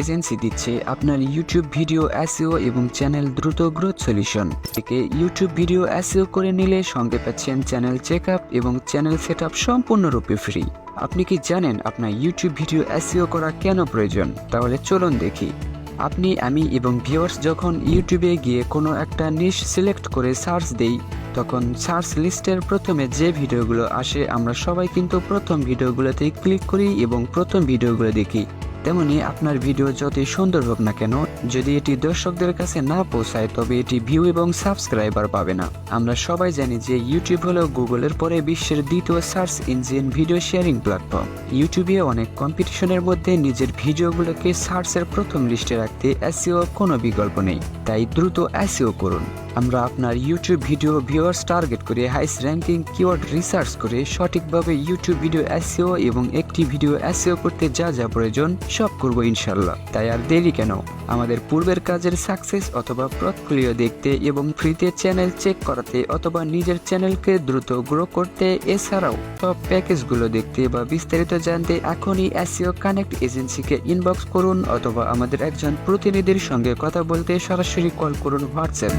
Agency দিচ্ছে আপনার YouTube video SEO এবং চ্যানেল দ্রুত গ্রোথ সলিউশন থেকে ইউটিউব ভিডিও এসইও করে নিলে সঙ্গে পাচ্ছেন চ্যানেল চেকআপ এবং চ্যানেল সেটআপ সম্পূর্ণরূপে ফ্রি। আপনি কি জানেন আপনার ইউটিউব ভিডিও এসইও করা কেন প্রয়োজন? তাহলে চলুন দেখি। আপনি, আমি এবং ভিউয়ার্স যখন ইউটিউবে গিয়ে কোনো একটা নিশ সিলেক্ট করে সার্চ দেই, তখন সার্চ লিস্টের প্রথমে যে ভিডিওগুলো আসে আমরা সবাই কিন্তু প্রথম ভিডিওগুলোতেই ক্লিক করি এবং প্রথম ভিডিওগুলো দেখি। তেমনি আপনার ভিডিও যতই সুন্দর হোক না কেন, যদি এটি দর্শকদের কাছে না পৌঁছায় তবে এটি ভিউ এবং সাবস্ক্রাইবার পাবে না। আমরা সবাই জানি যে ইউটিউব হলো গুগলের পরে বিশ্বের দ্বিতীয় search engine video sharing platform. ইউটিউবে অনেক কম্পিটিশনের মধ্যে নিজের ভিডিওগুলোকে সার্চের প্রথম লিস্টে রাখতে এসইও কোনো বিকল্প নেই। তাই দ্রুত এসইও করুন। আমরা আপনার ইউটিউব ভিডিও ভিউয়ার্স টার্গেট করে হাইস্ট র্যাঙ্কিং কিওয়ার্ড রিসার্চ করে সঠিকভাবে ইউটিউব ভিডিও এসইও এবং একটি ভিডিও এসইও করতে যা যা প্রয়োজন সব করব ইনশাল্লাহ। তাই আর দেরি কেন? আমাদের পূর্বের কাজের সাকসেস অথবা পোর্টফোলিও দেখতে এবং ফ্রিতে চ্যানেল চেক করাতে অথবা নিজের চ্যানেলকে দ্রুত গ্রো করতে, এছাড়াও টপ প্যাকেজগুলো দেখতে বা বিস্তারিত জানতে এখনই এসইও কানেক্ট এজেন্সিকে ইনবক্স করুন অথবা আমাদের একজন প্রতিনিধির সঙ্গে কথা বলতে সরাসরি কল করুন হোয়াটসঅ্যাপ।